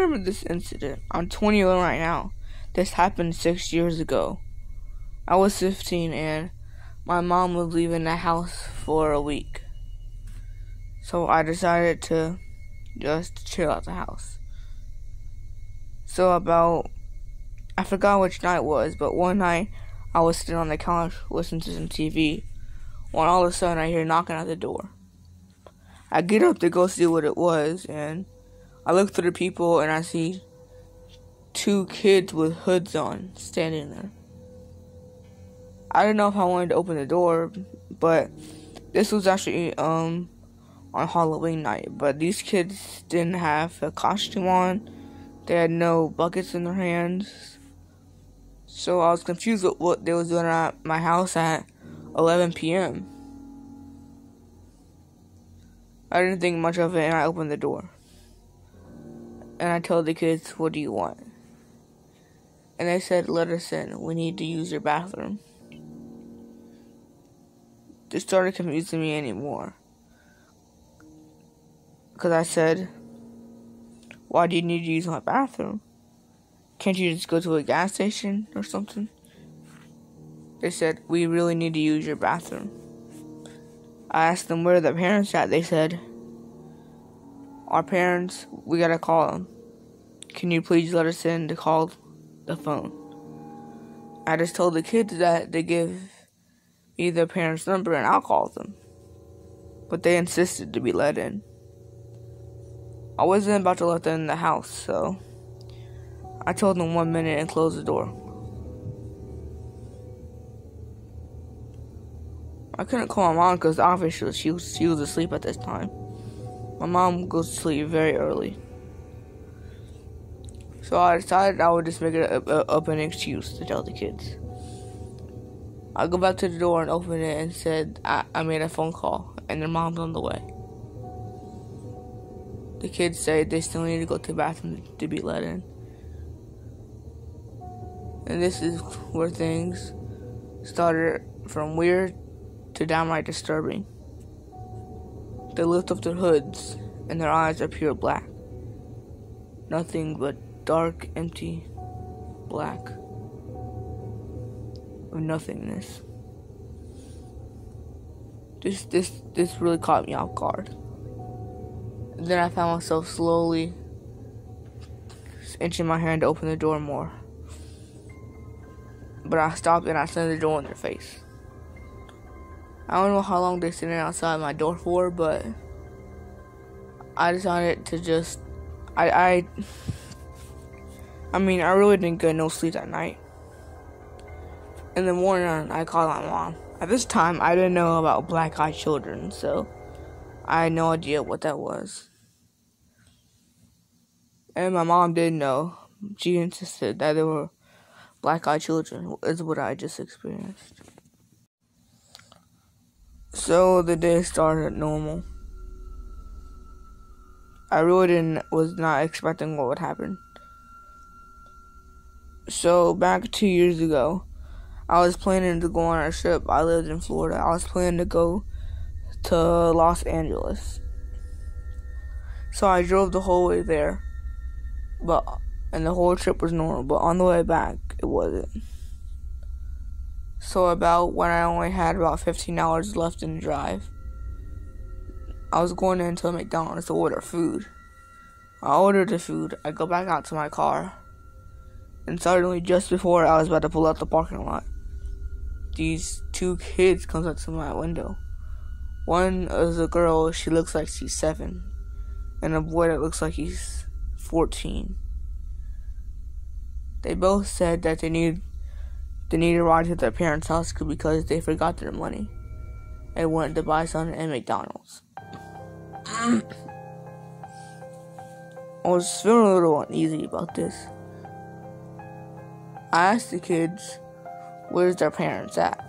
remember this incident. I'm 21 right now. This happened 6 years ago. I was 15 and my mom was leaving the house for a week. So I decided to just chill out the house. So I forgot which night it was, but one night I was sitting on the couch listening to some TV when all of a sudden I hear knocking at the door. I get up to go see what it was, and I look through the people and I see 2 kids with hoods on standing there. I didn't know if I wanted to open the door, but this was actually on Halloween night. But these kids didn't have a costume on. They had no buckets in their hands. So I was confused with what they was doing at my house at 11 p.m. I didn't think much of it, and I opened the door. And I told the kids, "What do you want?" And they said, "Let us in. We need to use your bathroom." This started confusing me anymore. Because I said, "Why do you need to use my bathroom? Can't you just go to a gas station or something?" They said, "We really need to use your bathroom." I asked them where the parents at. They said, "Our parents, we gotta call them. Can you please let us in to call the phone?" I just told the kids that they give me their parents' number and I'll call them. But they insisted to be let in. I wasn't about to let them in the house, so I told them 1 minute and closed the door. I couldn't call my mom because obviously she was asleep at this time. My mom goes to sleep very early. So I decided I would just make it up an excuse to tell the kids. I go back to the door and open it and said I made a phone call and their mom's on the way. The kids say they still need to go to the bathroom to be let in. And this is where things started from weird to downright disturbing. They lift up their hoods and their eyes are pure black. Nothing but dark, empty black of nothingness. This really caught me off guard. And then I found myself slowly inching my hand to open the door more. But I stopped and I slammed the door in their face. I don't know how long they're sitting outside my door for, but I decided to just I really didn't get no sleep that night. In the morning, I called my mom. At this time, I didn't know about black-eyed children, so I had no idea what that was. And my mom did know. She insisted that there were black-eyed children, is what I just experienced. So the day started normal. I really was not expecting what would happen. So back 2 years ago, I was planning to go on a trip. I lived in Florida. I was planning to go to Los Angeles. So I drove the whole way there. And the whole trip was normal, but on the way back, it wasn't. So about when I only had about 15 hours left in the drive, I was going into a McDonald's to order food. I ordered the food. I go back out to my car. And suddenly, just before I was about to pull out the parking lot, these 2 kids comes up to my window. One is a girl, she looks like she's 7. And a boy that looks like he's 14. They both said that they need a ride to their parents' house because they forgot their money and wanted to buy something at McDonald's. I was feeling a little uneasy about this. I asked the kids, where's their parents at?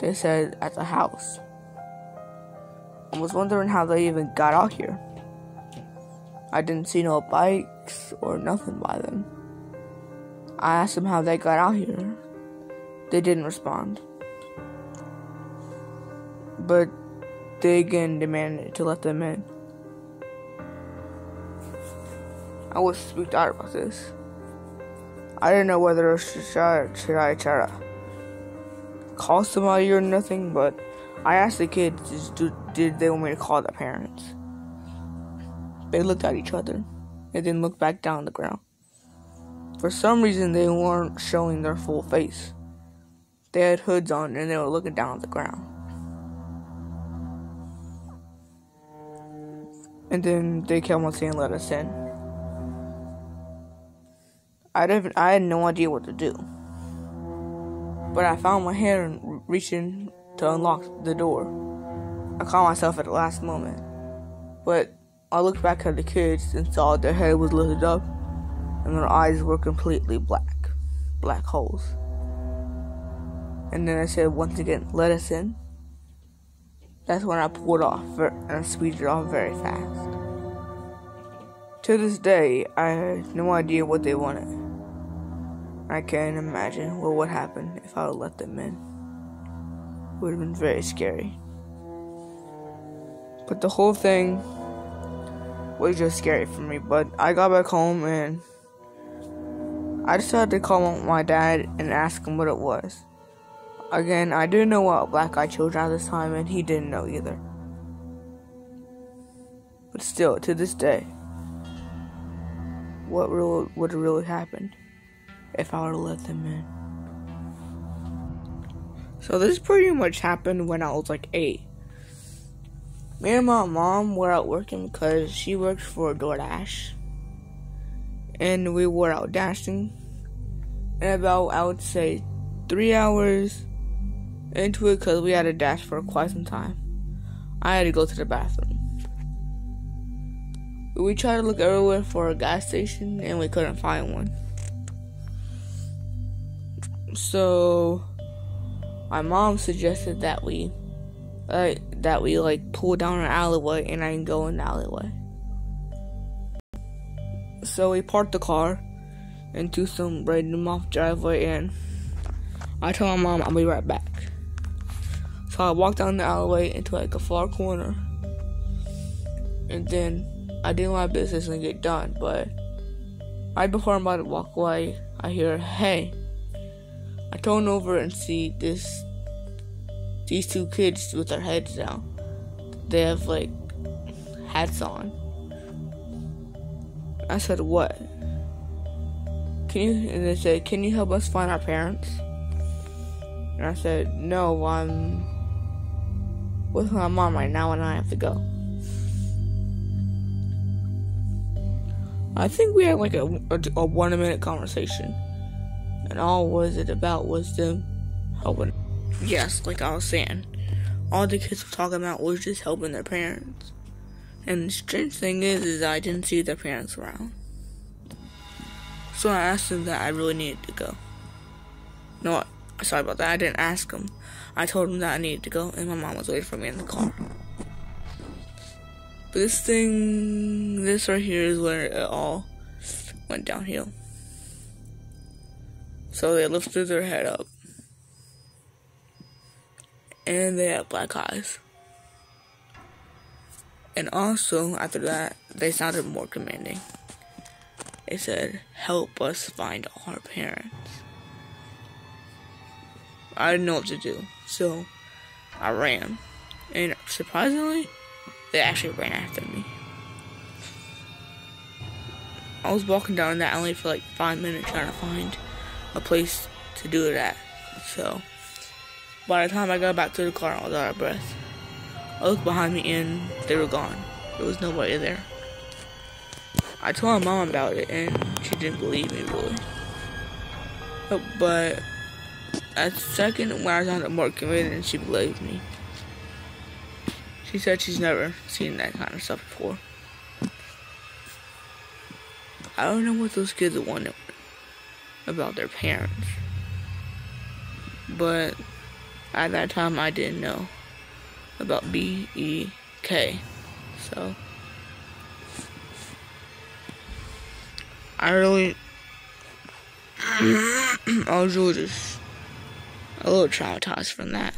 They said, at the house. I was wondering how they even got out here. I didn't see no bikes or nothing by them. I asked them how they got out here. They didn't respond. But they again demanded to let them in. I was spooked out about this. I didn't know whether should I try to call somebody or nothing, but I asked the kids, did they want me to call their parents? They looked at each other and then looked back down on the ground. For some reason, they weren't showing their full face. They had hoods on and they were looking down at the ground. And then they kept on saying, "Let us in." I had no idea what to do. But I found my hand reaching to unlock the door. I caught myself at the last moment. But I looked back at the kids and saw their head was lifted up and their eyes were completely black holes. And then I said once again, "Let us in." That's when I pulled off and speeded off very fast. To this day, I had no idea what they wanted. I can't imagine what would happen if I would let them in. It would have been very scary. But the whole thing was just scary for me. But I got back home and I decided to call my dad and ask him what it was. Again, I didn't know what black eyed children at this time, and he didn't know either. But still, to this day, what would have really happened if I would have let them in? So this pretty much happened when I was like 8. Me and my mom were out working because she worked for DoorDash. And we were out dashing. And about, I would say, 3 hours into it, because we had to dash for quite some time, I had to go to the bathroom. We tried to look everywhere for a gas station, and we couldn't find one. So my mom suggested that we pull down an alleyway and I can go in the alleyway. So we parked the car into some random off driveway, and I told my mom I'll be right back. So I walked down the alleyway into like a far corner, and then I did my business and get done. But right before I'm about to walk away, I hear, "Hey." I turn over and see these 2 kids with their heads down. They have like hats on. I said, "What? And they said, "Can you help us find our parents?" And I said, "No, I'm with my mom right now and I have to go." I think we had like a 1-minute conversation. And all was it about was them helping. Yes, like I was saying, all the kids were talking about was just helping their parents. And the strange thing is I didn't see their parents around. So I asked them that I really needed to go. No, sorry about that. I didn't ask them. I told them that I needed to go, and my mom was waiting for me in the car. But this right here is where it all went downhill. So they lifted their head up, and they had black eyes. And also, after that, they sounded more commanding. They said, "Help us find our parents." I didn't know what to do, so I ran. And surprisingly, they actually ran after me. I was walking down that alley for like 5 minutes trying to find a place to do it at. So by the time I got back to the car, I was out of breath. I looked behind me and they were gone. There was nobody there. I told my mom about it and she didn't believe me really. But at the second when I sounded more convinced, she believed me. She said she's never seen that kind of stuff before. I don't know what those kids wanted about their parents. But at that time I didn't know about BEK. So I was really just a little traumatized from that.